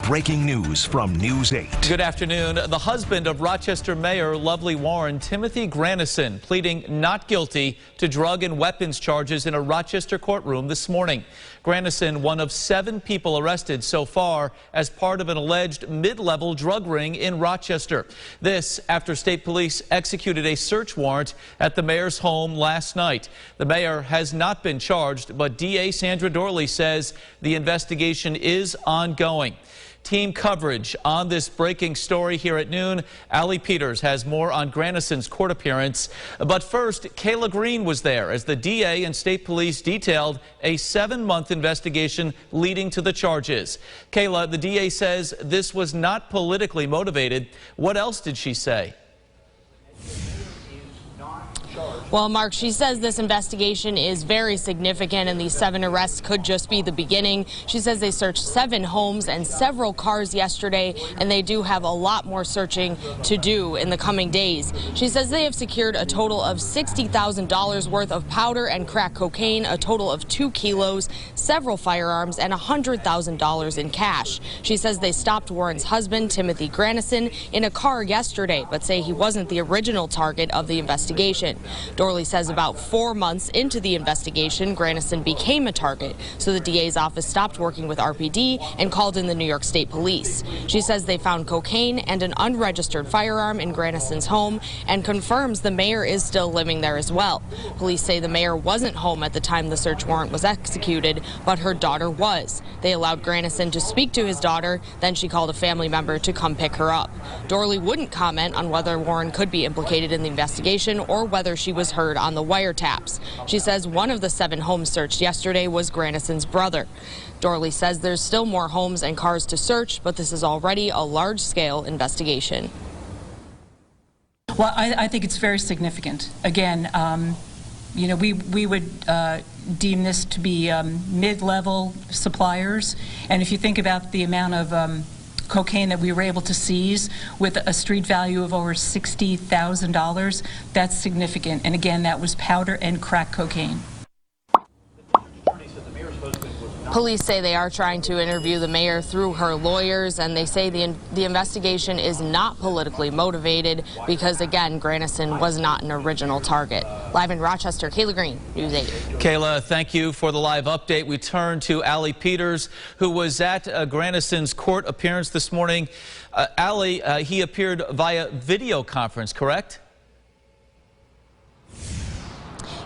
breaking news from News 8. Good afternoon. The husband of Rochester Mayor Lovely Warren, Timothy Granison, pleading not guilty to drug and weapons charges in a Rochester courtroom this morning. Granison, one of 7 people arrested so far as part of an alleged mid-level drug ring in Rochester. This after state police executed a search warrant at the mayor's home last night. The mayor has not been charged, but DA Sandra Dorley says the investigation is ongoing. Team coverage on this breaking story here at noon. Allie Peters has more on Granison's court appearance. But first, Kayla Green was there as the DA and state police detailed a 7-month investigation leading to the charges. Kayla, the DA says this was not politically motivated. What else did she say? Well, Mark, she says this investigation is very significant and these 7 arrests could just be the beginning. She says they searched 7 homes and several cars yesterday, and they do have a lot more searching to do in the coming days. She says they have secured a total of $60,000 worth of powder and crack cocaine, a total of 2 kilos, several firearms, and $100,000 in cash. She says they stopped Warren's husband, Timothy Granison, in a car yesterday, but say he wasn't the original target of the investigation. Dorley says about 4 months into the investigation, Granison became a target, so the DA's office stopped working with RPD and called in the New York State Police. She says they found cocaine and an unregistered firearm in Granison's home and confirms the mayor is still living there as well. Police say the mayor wasn't home at the time the search warrant was executed, but her daughter was. They allowed Granison to speak to his daughter, then she called a family member to come pick her up. Dorley wouldn't comment on whether Warren could be implicated in the investigation or whether she was heard on the wiretaps. She says one of the 7 homes searched yesterday was Granison's brother. Dorley says there's still more homes and cars to search, but this is already a large-scale investigation. Well, I think it's very significant. Again, you know, we would deem this to be mid-level suppliers, and if you think about the amount of cocaine that we were able to seize with a street value of over $60,000, that's significant. And again, that was powder and crack cocaine. Police say they are trying to interview the mayor through her lawyers, and they say the investigation is not politically motivated because, again, Granison was not an original target. Live in Rochester, Kayla Green, News 8. Kayla, thank you for the live update. We turn to Allie Peters, who was at Granison's court appearance this morning. Allie, he appeared via video conference, correct?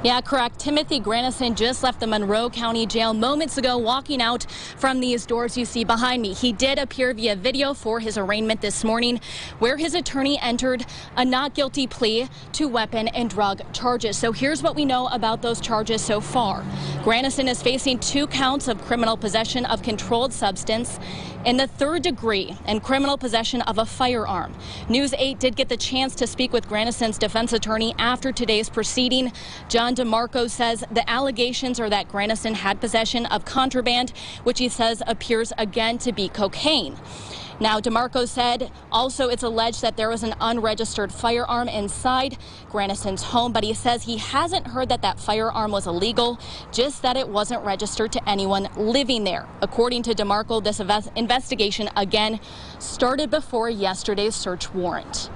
Yeah, correct. Timothy Granison just left the Monroe County Jail moments ago, walking out from these doors you see behind me. He did appear via video for his arraignment this morning, where his attorney entered a not guilty plea to weapon and drug charges. So here's what we know about those charges so far. Granison is facing 2 counts of criminal possession of controlled substance in the 3rd degree and criminal possession of a firearm. News 8 did get the chance to speak with Granison's defense attorney after today's proceeding. John DeMarco says the allegations are that Granison had possession of contraband, which he says appears again to be cocaine. Now, DeMarco said also it's alleged that there was an unregistered firearm inside Granison's home, but he says he hasn't heard that that firearm was illegal, just that it wasn't registered to anyone living there. According to DeMarco, this investigation again started before yesterday's search warrant.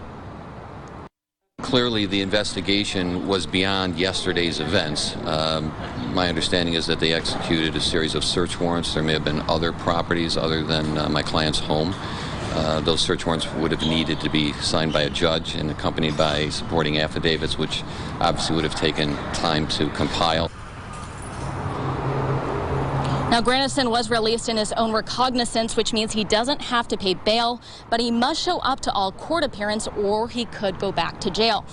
Clearly, the investigation was beyond yesterday's events. My understanding is that they executed a series of search warrants. There may have been other properties other than my client's home. Those search warrants would have needed to be signed by a judge and accompanied by supporting affidavits, which obviously would have taken time to compile. Now, Granison was released in his own recognizance, which means he doesn't have to pay bail, but he must show up to all court appearances or he could go back to jail.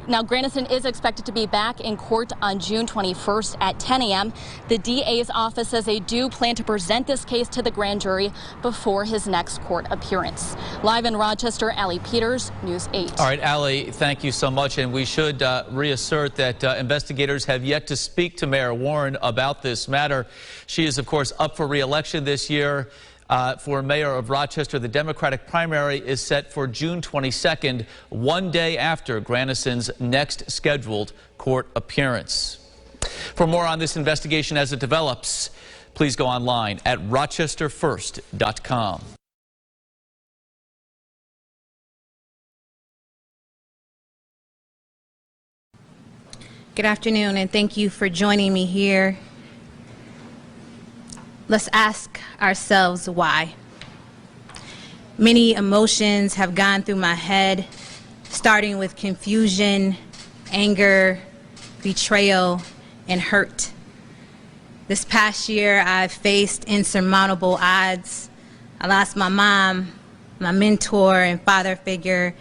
Now, Granison is expected to be back in court on June 21st at 10 a.m. The DA's office says they do plan to present this case to the grand jury before his next court appearance. Live in Rochester, Allie Peters, News 8. All right, Allie, thank you so much. And we should reassert that investigators have yet to speak to Mayor Warren about this matter. She is, of course, up for re-election this year. For mayor of Rochester, the Democratic primary is set for June 22nd, 1 day after Granison's next scheduled court appearance. For more on this investigation as it develops, Please go online at rochesterfirst.com. Good afternoon, and thank you for joining me here. Let's ask ourselves why. Many emotions have gone through my head, starting with confusion, anger, betrayal, and hurt. This past year, I've faced insurmountable odds. I lost my mom, my mentor and father figure,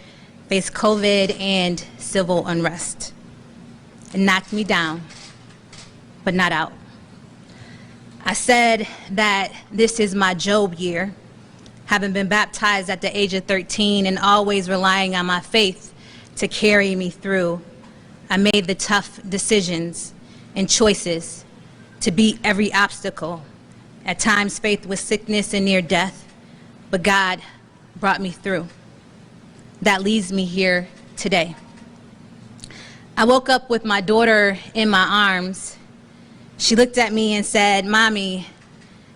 faced COVID and civil unrest. It knocked me down, but not out. I said that this is my Job year, having been baptized at the age of 13 and always relying on my faith to carry me through. I made the tough decisions and choices to beat every obstacle, at times faced with sickness and near death, but God brought me through. That leads me here today. I woke up with my daughter in my arms. She looked at me and said, "Mommy,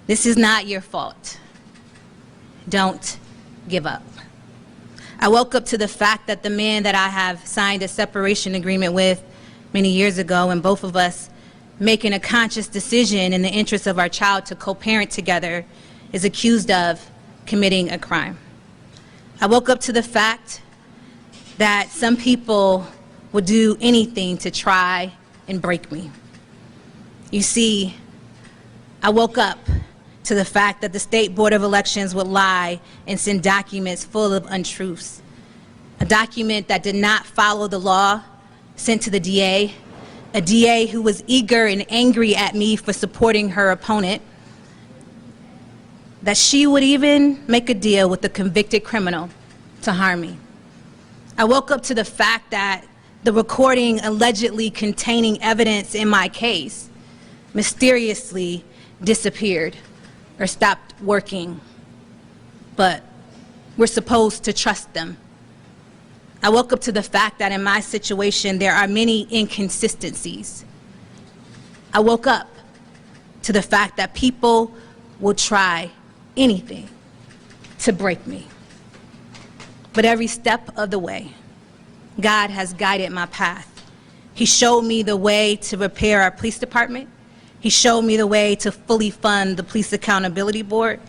this is not your fault. Don't give up." I woke up to the fact that the man that I have signed a separation agreement with many years ago, and both of us making a conscious decision in the interest of our child to co-parent together, is accused of committing a crime. I woke up to the fact that some people would do anything to try and break me. You see, I woke up to the fact that the State Board of Elections would lie and send documents full of untruths. A document that did not follow the law sent to the DA, a DA who was eager and angry at me for supporting her opponent, that she would even make a deal with a convicted criminal to harm me. I woke up to the fact that the recording allegedly containing evidence in my case mysteriously disappeared or stopped working, but we're supposed to trust them. I woke up to the fact that in my situation there are many inconsistencies. I woke up to the fact that people will try anything to break me. But every step of the way, God has guided my path. He showed me the way to repair our police department. He showed me the way to fully fund the Police Accountability Board.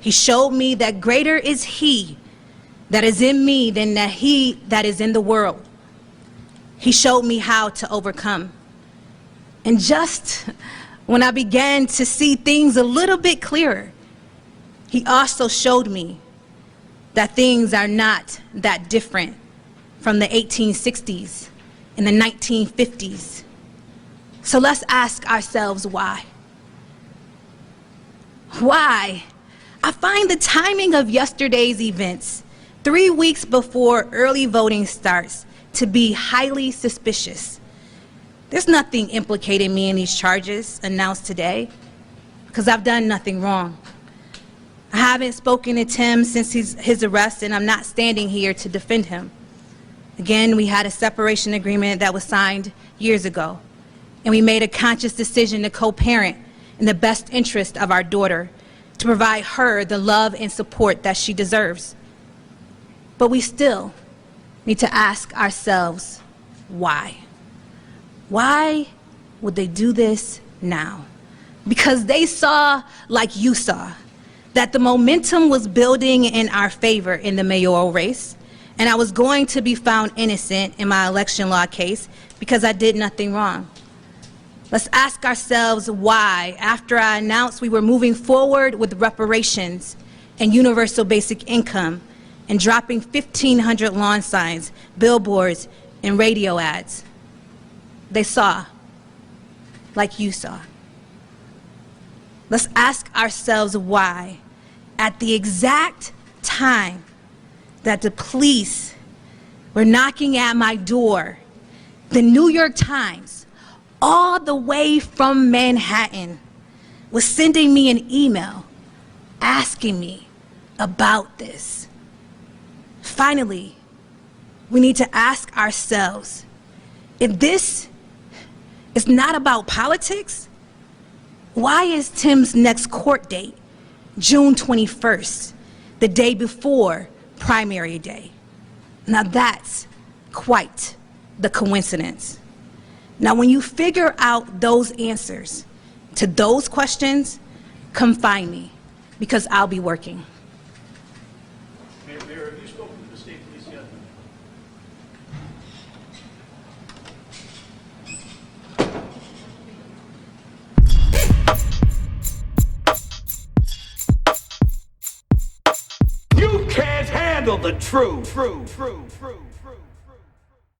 He showed me that greater is He that is in me than that he that is in the world. He showed me how to overcome. And just when I began to see things a little bit clearer, He also showed me that things are not that different from the 1860s and the 1950s. So let's ask ourselves why. Why? I find the timing of yesterday's events, 3 weeks before early voting starts, to be highly suspicious. There's nothing implicating me in these charges announced today because I've done nothing wrong. I haven't spoken to Tim since his arrest, and I'm not standing here to defend him. Again, we had a separation agreement that was signed years ago, and we made a conscious decision to co-parent in the best interest of our daughter, to provide her the love and support that she deserves. But we still need to ask ourselves, why? Why would they do this now? Because they saw, like you saw, that the momentum was building in our favor in the mayoral race, and I was going to be found innocent in my election law case because I did nothing wrong. Let's ask ourselves why, after I announced we were moving forward with reparations and universal basic income and dropping 1,500 lawn signs, billboards, and radio ads, they saw, like you saw. Let's ask ourselves why, at the exact time that the police were knocking at my door, the New York Times, all the way from Manhattan, was sending me an email asking me about this. Finally, we need to ask ourselves, if this is not about politics, Why is Tim's next court date June 21st, the day before primary day? Now that's quite the coincidence. Now when you figure out those answers to those questions, come find me, because I'll be working. Mayor, have you spoken to the state police yet? You can't handle the truth.